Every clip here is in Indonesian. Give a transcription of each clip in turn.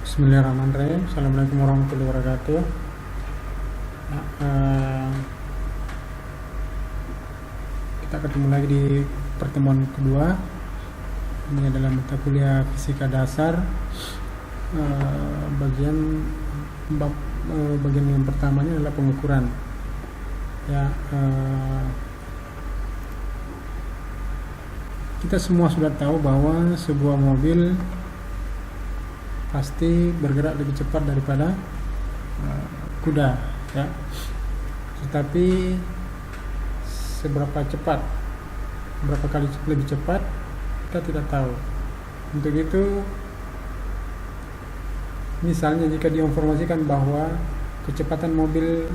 Bismillahirrahmanirrahim. Assalamualaikum warahmatullahi wabarakatuh. Nah, kita ketemu lagi di pertemuan kedua. Ini adalah mata kuliah fisika dasar. Bagian yang pertamanya adalah pengukuran. Ya, kita semua sudah tahu bahwa sebuah mobil pasti bergerak lebih cepat daripada kuda, ya. Tetapi seberapa cepat, berapa kali lebih cepat, kita tidak tahu. Untuk itu, misalnya jika diinformasikan bahwa kecepatan mobil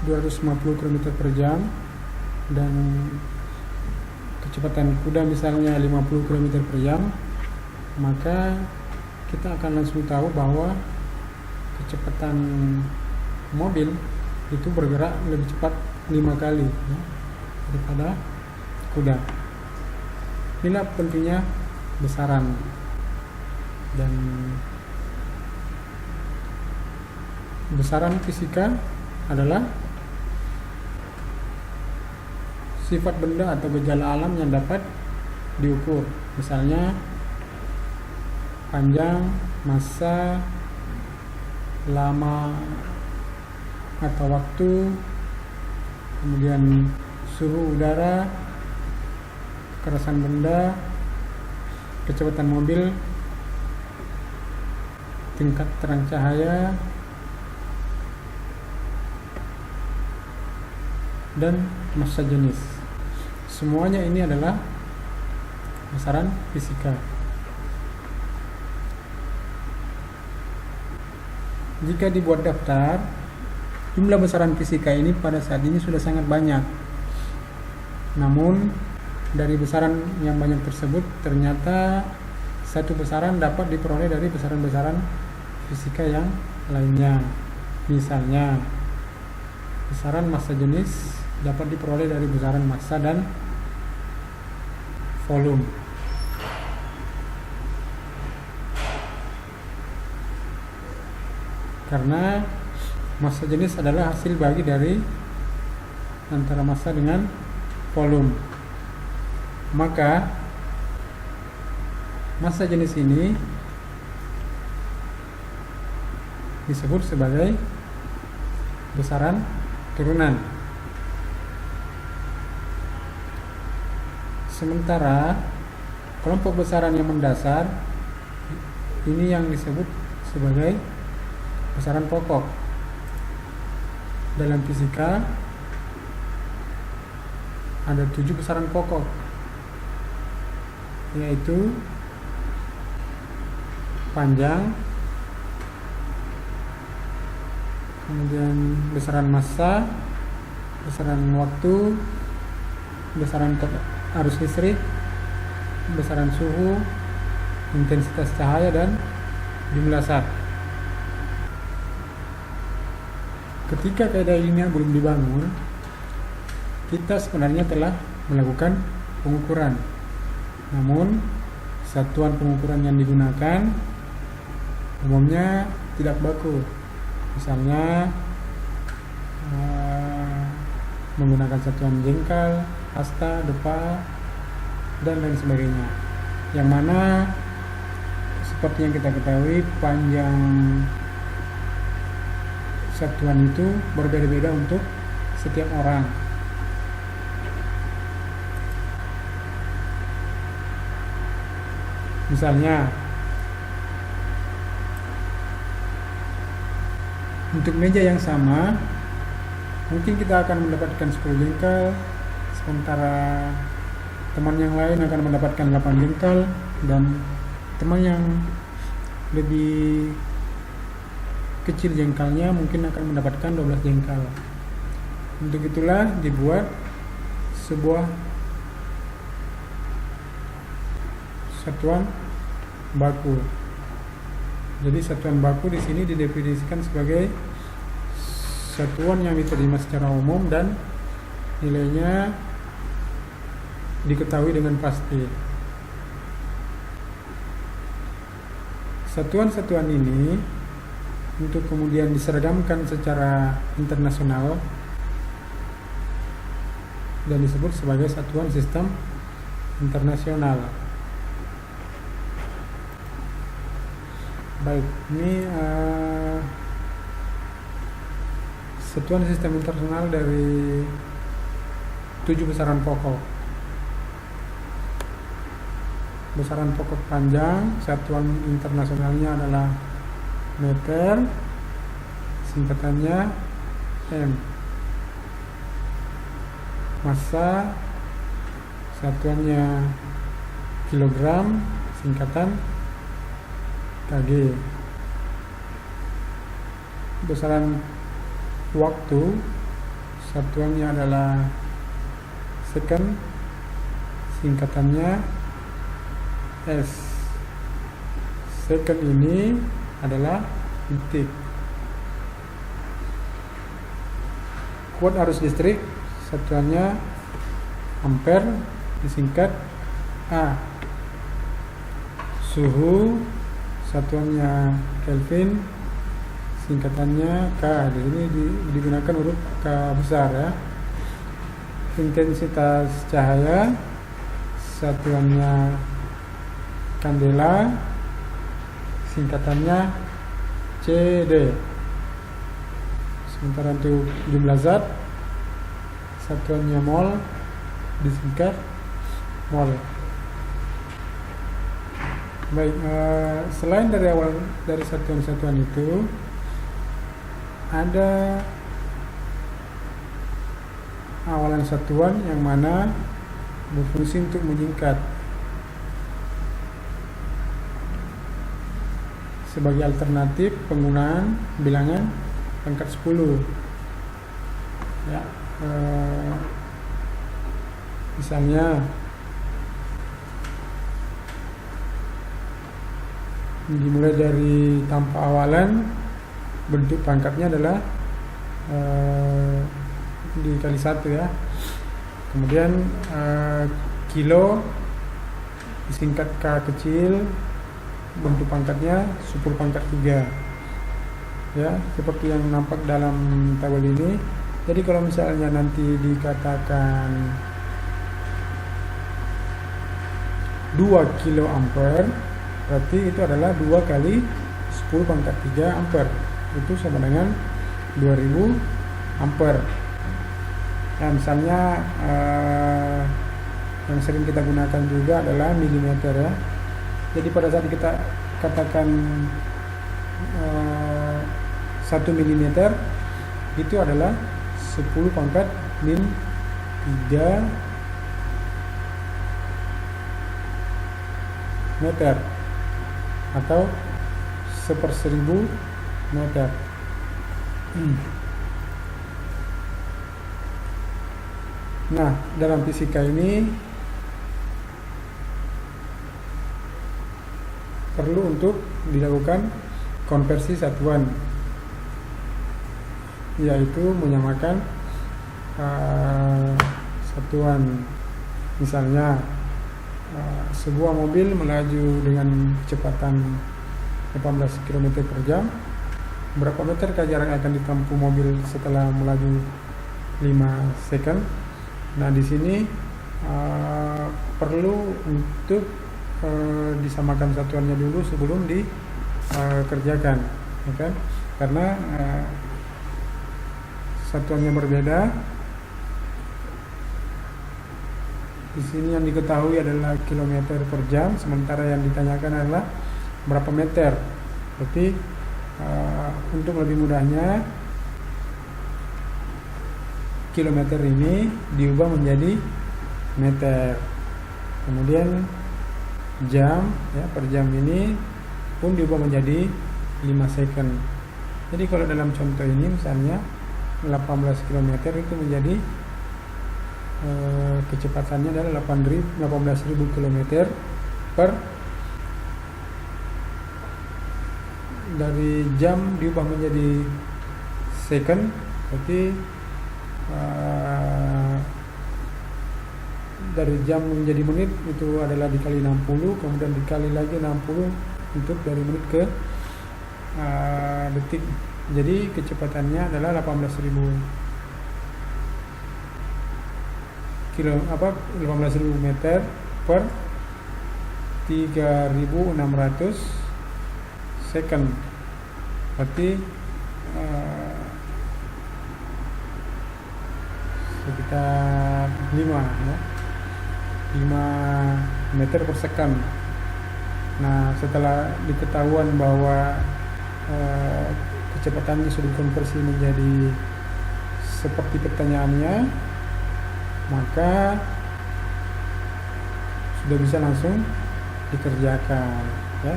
250 km per jam dan kecepatan kuda misalnya 50 km per jam, maka kita akan langsung tahu bahwa kecepatan mobil itu bergerak lebih cepat 5 kali, ya, daripada kuda. Inilah pentingnya besaran, dan besaran fisika adalah sifat benda atau gejala alam yang dapat diukur, misalnya panjang, massa, lama atau waktu, kemudian suhu udara, kekerasan benda, kecepatan mobil, tingkat terang cahaya, dan massa jenis. Semuanya ini adalah besaran fisika. Jika dibuat daftar, jumlah besaran fisika ini pada saat ini sudah sangat banyak. Namun, dari besaran yang banyak tersebut, ternyata satu besaran dapat diperoleh dari besaran-besaran fisika yang lainnya. Misalnya, besaran massa jenis dapat diperoleh dari besaran massa dan volume. Karena massa jenis adalah hasil bagi dari antara massa dengan volume, maka massa jenis ini disebut sebagai besaran turunan. Sementara kelompok besaran yang mendasar ini yang disebut sebagai besaran pokok. Dalam fisika ada 7 besaran pokok, yaitu panjang, kemudian besaran massa, besaran waktu, besaran arus listrik, besaran suhu, intensitas cahaya, dan jumlah zat. Ketika kaidah ilmiah belum dibangun, kita sebenarnya telah melakukan pengukuran. Namun, satuan pengukuran yang digunakan umumnya tidak baku. Misalnya, menggunakan satuan jengkal, hasta, depa, dan lain sebagainya. Yang mana, seperti yang kita ketahui, panjang satuan itu berbeda-beda untuk setiap orang. Misalnya, untuk meja yang sama, mungkin kita akan mendapatkan 10 jengkal, sementara teman yang lain akan mendapatkan 8 jengkal, dan teman yang lebih kecil jengkalnya mungkin akan mendapatkan 12 jengkal. Untuk itulah dibuat sebuah satuan baku. Jadi satuan baku di sini didefinisikan sebagai satuan yang diterima secara umum dan nilainya diketahui dengan pasti. satuan-satuan ini untuk kemudian diseragamkan secara internasional dan disebut sebagai satuan sistem internasional. Baik, ini satuan sistem internasional dari 7 besaran pokok. Besaran pokok panjang, satuan internasionalnya adalah meter, singkatannya M. Massa, satuannya kilogram, singkatan kg. Besaran waktu, satuannya adalah second, singkatannya S. Second ini adalah detik. Kuat arus listrik, satuannya ampere, disingkat A. Suhu, satuannya Kelvin, singkatannya K. Di sini digunakan huruf K besar ya. Intensitas cahaya, satuannya kandela, singkatannya CD. Sementara untuk jumlah zat, satuannya mol, disingkat mol. Baik, selain dari satuan-satuan itu, ada awalan satuan yang mana berfungsi untuk menyingkat. Sebagai alternatif penggunaan bilangan pangkat 10 ya, misalnya dimulai dari tanpa awalan, bentuk pangkatnya adalah dikali 1 ya. Kemudian kilo disingkat K kecil, bentuk pangkatnya 10 pangkat 3 ya, seperti yang nampak dalam tabel ini. Jadi kalau misalnya nanti dikatakan 2 kilo ampere, berarti itu adalah 2 kali 10 pangkat 3 ampere, itu sama dengan 2000 ampere. Nah, misalnya yang sering kita gunakan juga adalah milimeter ya. Jadi pada saat kita katakan 1 mm itu adalah 10 pangkat min 3 meter atau 1/1000 meter. Nah, dalam fisika ini perlu untuk dilakukan konversi satuan, yaitu menyamakan satuan. Misalnya sebuah mobil melaju dengan kecepatan 18 km per jam, berapa meter jarak yang akan ditempuh mobil setelah melaju 5 second. Nah, di sini perlu untuk disamakan satuannya dulu sebelum dikerjakan, ya kan? Karena satuannya berbeda. Di sini yang diketahui adalah kilometer per jam, sementara yang ditanyakan adalah berapa meter. Berarti untuk lebih mudahnya, kilometer ini diubah menjadi meter. Kemudian jam ya, per jam ini pun diubah menjadi 5 second. Jadi kalau dalam contoh ini misalnya 18 km itu menjadi kecepatannya adalah 18.000 km per, dari jam diubah menjadi second, berarti dari jam menjadi menit itu adalah dikali 60, kemudian dikali lagi 60 untuk dari menit ke detik. Jadi kecepatannya adalah 18.000 meter per 3.600 second. Berarti sekitar 5 meter per second. Nah, setelah diketahuan bahwa kecepatannya sudah dikonversi menjadi seperti pertanyaannya, maka sudah bisa langsung dikerjakan, ya.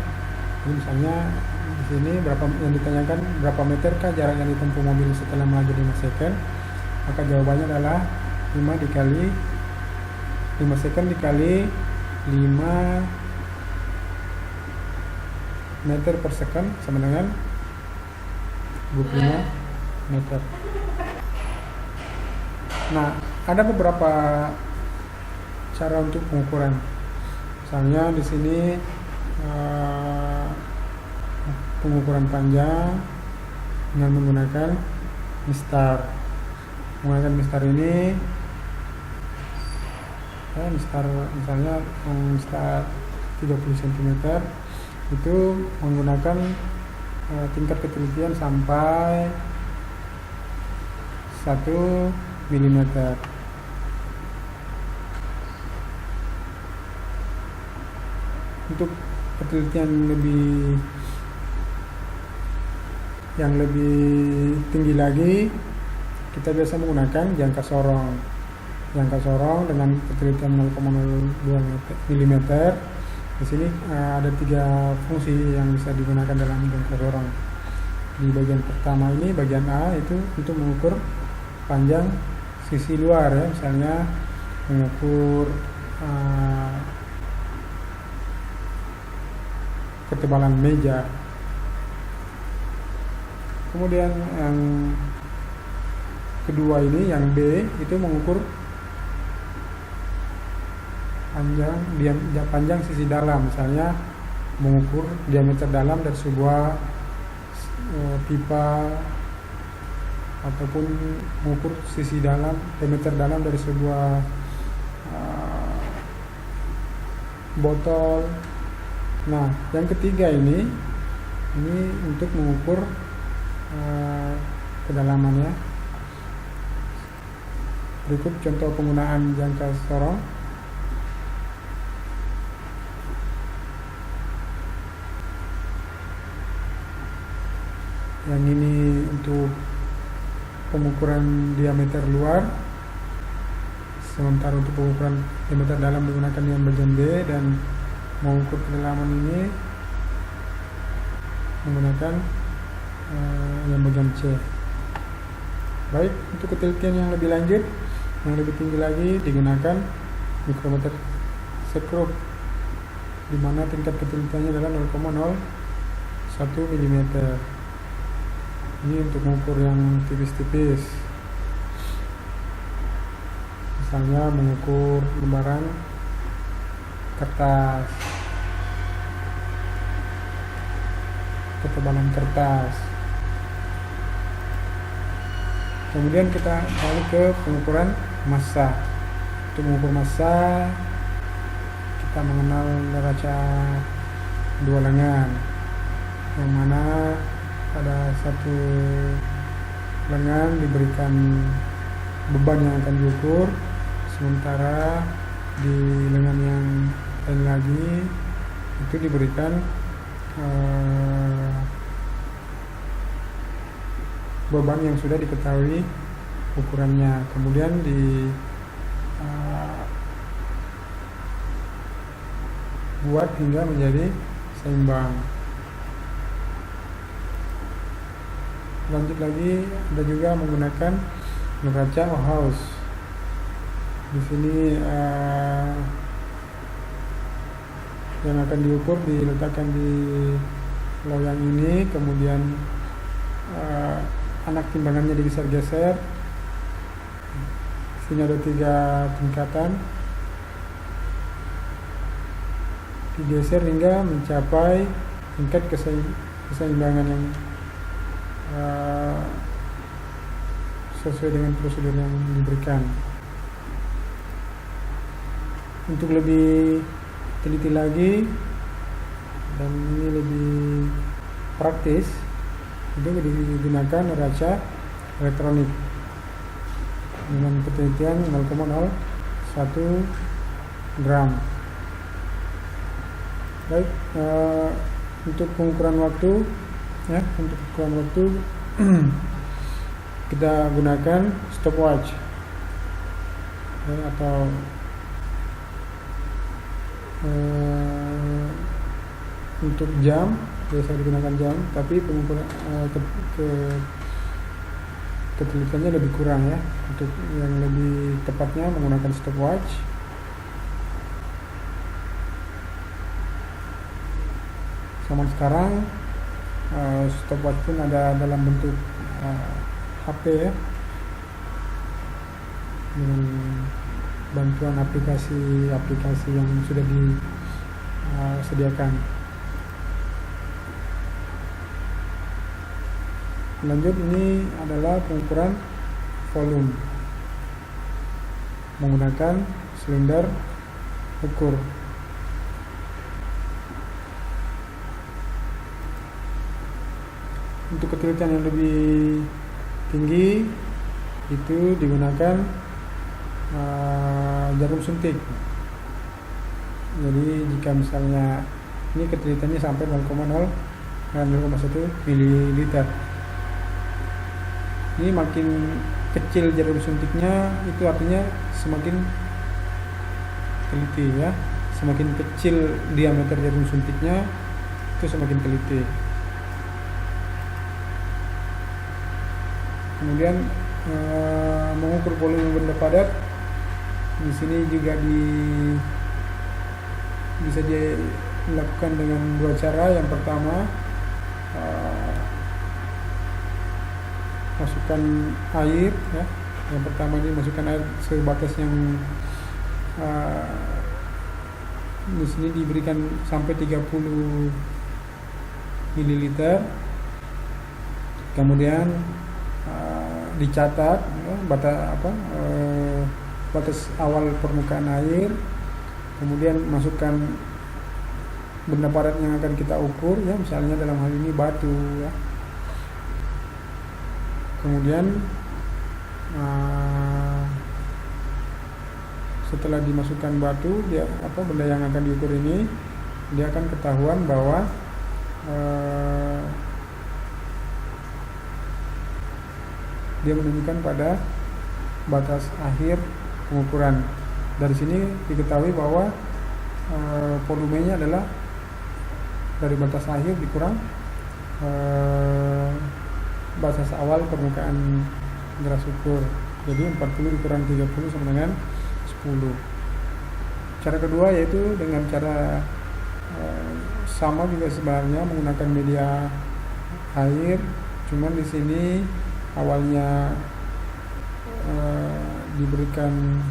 Jadi misalnya di sini berapa yang ditanyakan, berapa meter kah jarak yang ditempuh mobil setelah melaju 5 second, maka jawabannya adalah 5 second dikali 5 meter per second sama dengan 25 meter. Nah, ada beberapa cara untuk pengukuran. Misalnya di sini pengukuran panjang dengan menggunakan mistar. Menggunakan mistar ini, mistar misalnya mistar 30 cm itu menggunakan tingkat ketelitian sampai 1 mm. Untuk ketelitian yang lebih tinggi lagi, kita biasa menggunakan jangka sorong. Jangka sorong dengan ketelitian 0,02 mm. Di sini ada 3 fungsi yang bisa digunakan dalam jangka sorong. Di bagian pertama ini, bagian A, itu untuk mengukur panjang sisi luar, ya, misalnya mengukur ketebalan meja. Kemudian yang kedua ini, yang B, itu mengukur panjang sisi dalam, misalnya mengukur diameter dalam dari sebuah pipa, ataupun mengukur sisi dalam, diameter dalam dari sebuah botol. Nah, yang ketiga ini untuk mengukur kedalamannya. Berikut contoh penggunaan jangka sorong. Yang ini untuk pengukuran diameter luar, sementara untuk pengukuran diameter dalam menggunakan yang bagian B, dan mengukur kedalaman ini menggunakan yang bagian C. Baik, untuk ketelitian yang lebih lanjut, yang lebih tinggi lagi, digunakan mikrometer sekrup, di mana tingkat ketelitiannya adalah 0,01 mm. Ini untuk mengukur yang tipis-tipis, misalnya mengukur lembaran kertas, ketebalan kertas. Kemudian kita balik ke pengukuran massa. Untuk mengukur massa, kita mengenal neraca 2 lengan, yang mana pada satu lengan diberikan beban yang akan diukur, sementara di lengan yang lain lagi itu diberikan beban yang sudah diketahui ukurannya, kemudian buat hingga menjadi seimbang. Lanjut lagi, ada juga menggunakan neraca Ohaus. Di sini yang akan diukur diletakkan di loyang ini, kemudian anak timbangannya digeser-geser. Sini ada 3 tingkatan, digeser hingga mencapai tingkat keseimbangan yang sesuai dengan prosedur yang diberikan. Untuk lebih teliti lagi dan ini lebih praktis, itu digunakan neraca elektronik dengan ketelitian 0,01 gram. Baik, untuk pengukuran waktu, ya, untuk pengukuran waktu kita gunakan stopwatch, ya, atau untuk jam biasa digunakan jam, tapi pengukuran ketelitiannya lebih kurang, ya. Untuk yang lebih tepatnya menggunakan stopwatch. Zaman sekarang stopwatch pun ada dalam bentuk HP, ya, dengan bantuan aplikasi yang sudah disediakan. Lanjut, ini adalah pengukuran volume menggunakan silinder ukur. Untuk ketelitian yang lebih tinggi itu digunakan jarum suntik. Jadi jika misalnya ini ketelitiannya sampai 0,1 ml. Ini makin kecil jarum suntiknya, itu artinya semakin teliti, ya. Semakin kecil diameter jarum suntiknya, itu semakin teliti. Kemudian mengukur volume benda padat, di sini juga bisa dilakukan dengan dua cara. Yang pertama, masukkan air, ya. Yang pertama ini masukkan air sebatas yang di sini diberikan sampai 30 ml. Kemudian dicatat, ya, batas awal permukaan air. Kemudian masukkan benda padat yang akan kita ukur, ya, misalnya dalam hal ini batu, ya. Kemudian setelah dimasukkan batu, benda yang akan diukur ini, dia akan ketahuan bahwa dia menunjukkan pada batas akhir pengukuran. Dari sini diketahui bahwa volumenya adalah dari batas akhir dikurang batas awal permukaan gelas ukur. Jadi 40 dikurang 30 sama dengan 10. Cara kedua yaitu dengan cara sama juga sebenarnya, menggunakan media air, cuman di sini awalnya diberikan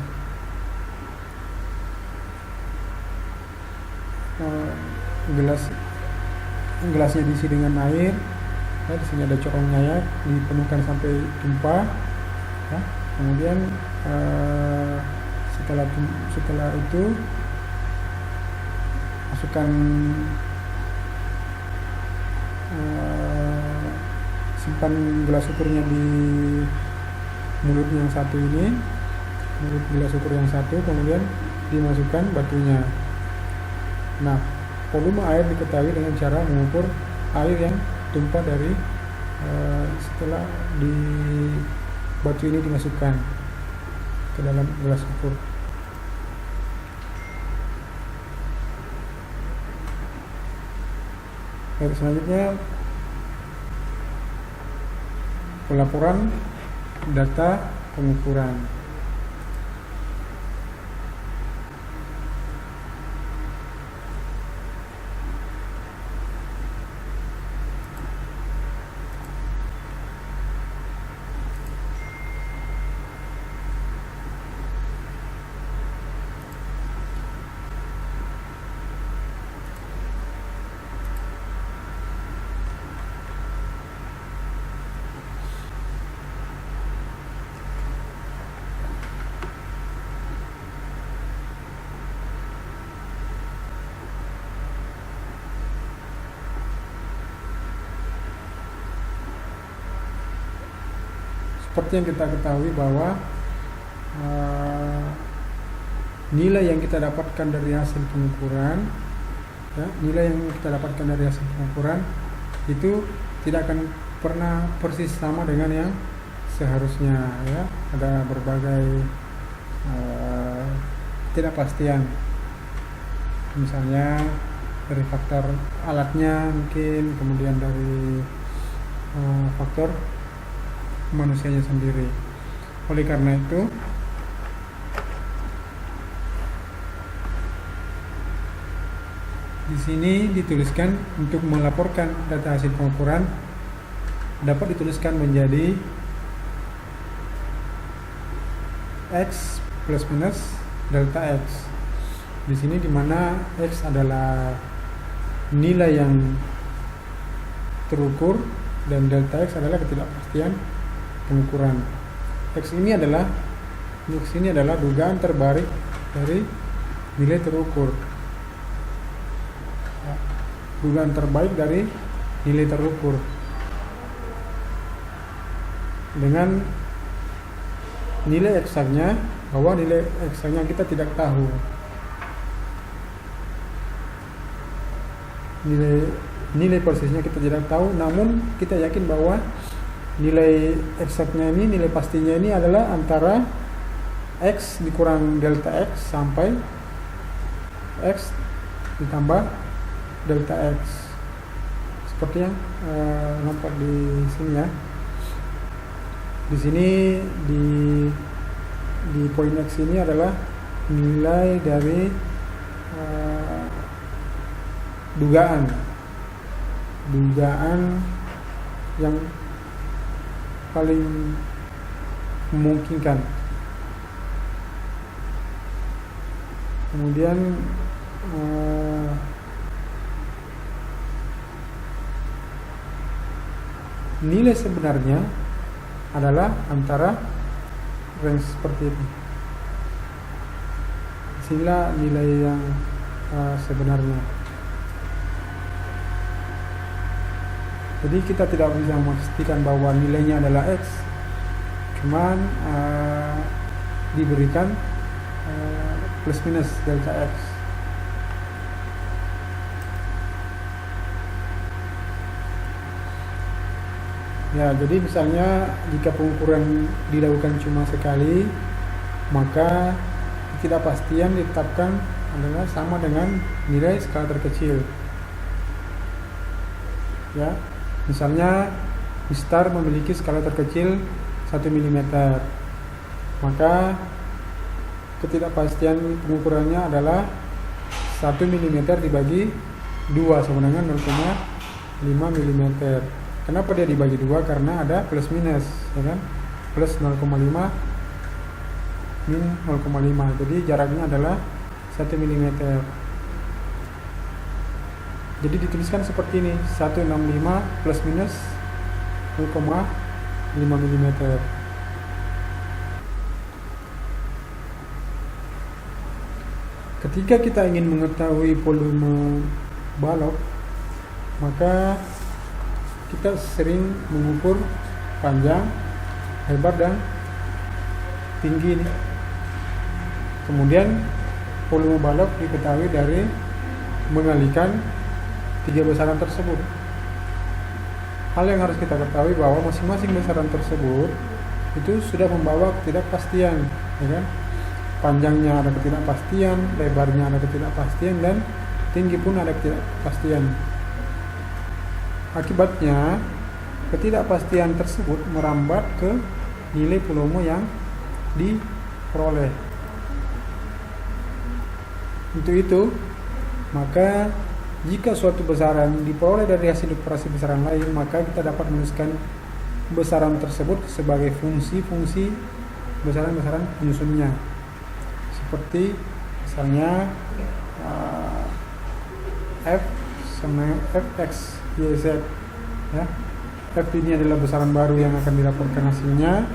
gelasnya diisi dengan air, ya, di sini ada corongnya, ya, dipenuhkan sampai tumpah, ya. Kemudian setelah itu masukkan simpan gelas ukurnya di mulut yang satu ini, mulut gelas ukur yang satu, kemudian dimasukkan batunya. Nah, volume air diketahui dengan cara mengukur air yang tumpah dari setelah di batu ini dimasukkan ke dalam gelas ukur. Baik, selanjutnya pelaporan data pengukuran. seperti yang kita ketahui bahwa nilai yang kita dapatkan dari hasil pengukuran, ya, nilai yang kita dapatkan dari hasil pengukuran itu tidak akan pernah persis sama dengan yang seharusnya, ya. Ada berbagai ketidakpastian, misalnya dari faktor alatnya mungkin, kemudian dari faktor manusianya sendiri. Oleh karena itu di sini dituliskan untuk melaporkan data hasil pengukuran dapat dituliskan menjadi X plus minus delta X. Di sini dimana X adalah nilai yang terukur dan delta X adalah ketidakpastian pengukuran. X ini adalah dugaan terbalik dari nilai terukur. Dugaan terbaik dari nilai terukur dengan nilai eksaknya, bahwa nilai eksaknya kita tidak tahu, nilai persisnya kita tidak tahu, namun kita yakin bahwa nilai eksaknya ini, nilai pastinya ini adalah antara X dikurang delta X sampai X ditambah delta X, seperti yang nampak di sini, ya. Di sini di poin X ini adalah nilai dari dugaan yang paling memungkinkan. Kemudian nilai sebenarnya adalah antara range seperti ini. Inilah nilai yang sebenarnya. Jadi kita tidak bisa memastikan bahwa nilainya adalah X, cuman diberikan plus minus delta X. Ya, jadi misalnya jika pengukuran dilakukan cuma sekali, maka ketidakpastian ditetapkan adalah sama dengan nilai skala terkecil. Ya, misalnya mistar memiliki skala terkecil 1 mm, maka ketidakpastian pengukurannya adalah 1 mm dibagi 2 sama dengan 0,5 mm. Kenapa dia dibagi 2? Karena ada plus minus, ya kan? Plus 0,5 min 0,5. Jadi jaraknya adalah 1 mm. Jadi dituliskan seperti ini, 165 plus minus 0,5 mm. Ketika kita ingin mengetahui volume balok, maka kita sering mengukur panjang, lebar, dan tinggi ini. Kemudian volume balok diketahui dari mengalikan 3 besaran tersebut. Hal yang harus kita ketahui bahwa masing-masing besaran tersebut itu sudah membawa ketidakpastian, ya kan? Panjangnya ada ketidakpastian, lebarnya ada ketidakpastian, dan tinggi pun ada ketidakpastian. Akibatnya ketidakpastian tersebut merambat ke nilai volume yang diperoleh. Untuk itu, maka jika suatu besaran diperoleh dari hasil operasi besaran lain, maka kita dapat menuliskan besaran tersebut sebagai fungsi-fungsi besaran-besaran penyusunnya. Seperti misalnya F sama Fx YZ, ya. F ini adalah besaran baru yang akan dilaporkan hasilnya,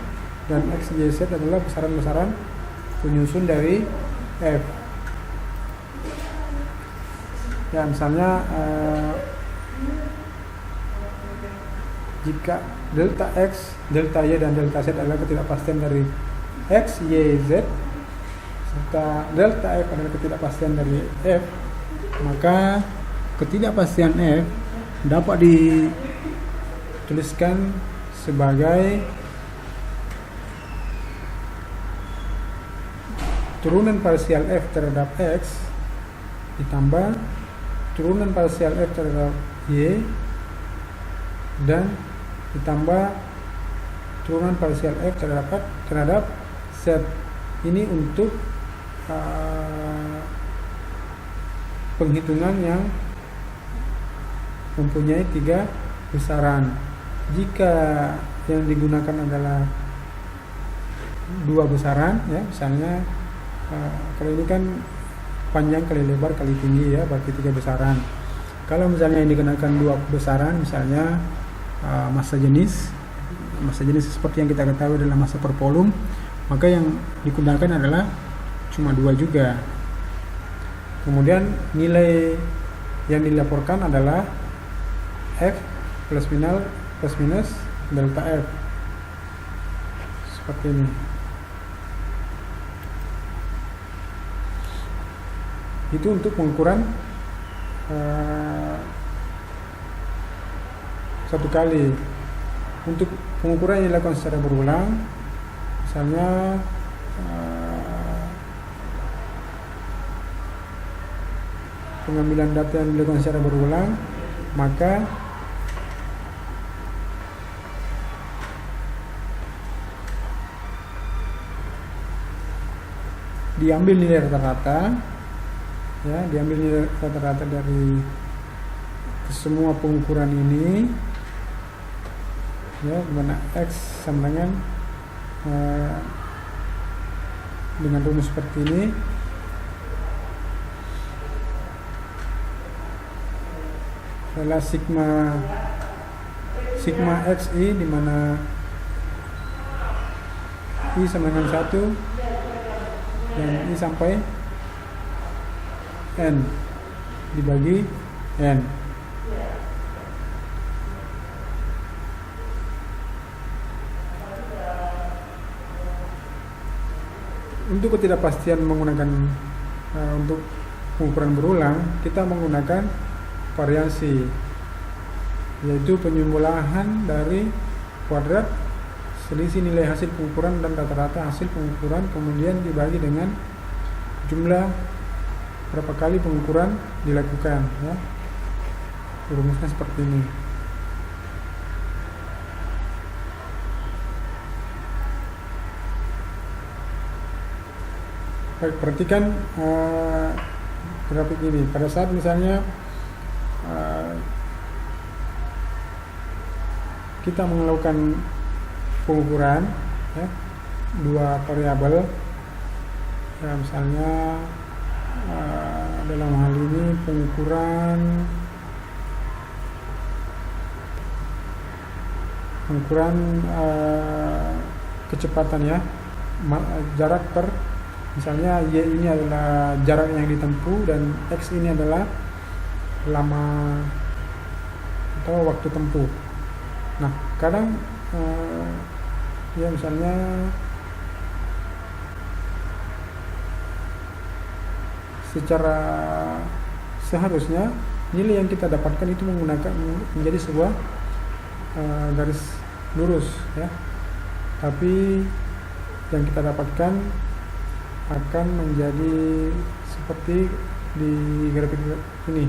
dan X, Y, Z adalah besaran-besaran penyusun dari F. Ya, misalnya jika delta X, delta Y, dan delta Z adalah ketidakpastian dari X, Y, Z, serta delta F adalah ketidakpastian dari F, maka ketidakpastian F dapat dituliskan sebagai turunan parsial F terhadap X ditambah turunan parsial F terhadap Y dan ditambah turunan parsial F terhadap Z. Ini untuk penghitungan yang mempunyai 3 besaran. Jika yang digunakan adalah 2 besaran, ya, misalnya kalau ini kan panjang kali lebar kali tinggi, ya, berarti 3 besaran. Kalau misalnya yang digunakan 2 besaran, misalnya massa jenis seperti yang kita ketahui adalah massa per volume, maka yang digunakan adalah cuma 2 juga. Kemudian nilai yang dilaporkan adalah F plus minus delta F seperti ini. Itu untuk pengukuran satu kali. Untuk pengukuran yang dilakukan secara berulang, misalnya pengambilan data yang dilakukan secara berulang, maka diambil nilai rata-rata, ya, diambil nilai rata-rata dari semua pengukuran ini, ya, dimana X sama dengan rumus seperti ini. Adalah sigma XI, di mana I sama dengan 1 dan I sampai N dibagi N. Untuk ketidakpastian menggunakan untuk pengukuran berulang, kita menggunakan variansi, yaitu penyembelahan dari kuadrat selisih nilai hasil pengukuran dan rata-rata hasil pengukuran, kemudian dibagi dengan jumlah berapa kali pengukuran dilakukan, ya. Rumusnya seperti ini. Baik, perhatikan grafik ini. Pada saat misalnya kita melakukan pengukuran, ya, 2 variabel, ya, misalnya dalam hal ini pengukuran kecepatan, ya, jarak per, misalnya Y ini adalah jarak yang ditempuh dan X ini adalah lama atau waktu tempuh. Nah, kadang ya, misalnya secara seharusnya nilai yang kita dapatkan itu menggunakan menjadi sebuah garis lurus, ya, tapi yang kita dapatkan akan menjadi seperti di grafik ini.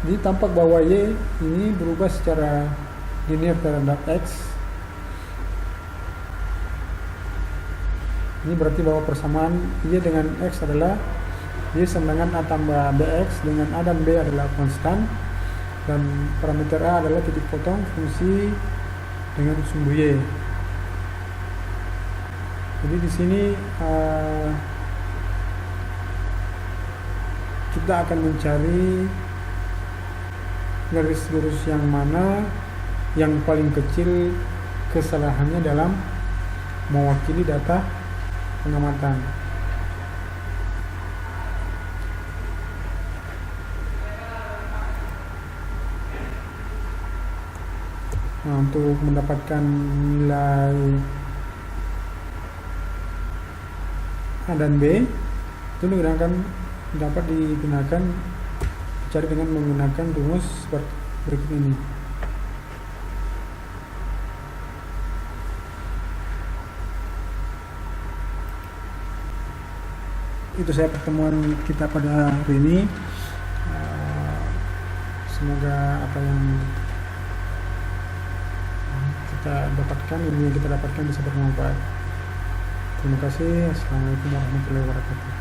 Jadi tampak bahwa Y ini berubah secara linear terhadap X. Ini berarti bahwa persamaan Y dengan X adalah Y sama dengan A tambah BX, dengan A dan B adalah konstan, dan parameter A adalah titik potong fungsi dengan sumbu Y. Jadi di sini kita akan mencari garis lurus yang mana yang paling kecil kesalahannya dalam mewakili data pengamatan. Nah, untuk mendapatkan nilai A dan B itu dapat digunakan cari dengan menggunakan rumus seperti berikut ini. Itu saya pertemuan kita pada hari ini. Semoga apa yang ilmu yang kita dapatkan bisa bermanfaat. Terima kasih. Assalamualaikum warahmatullahi wabarakatuh.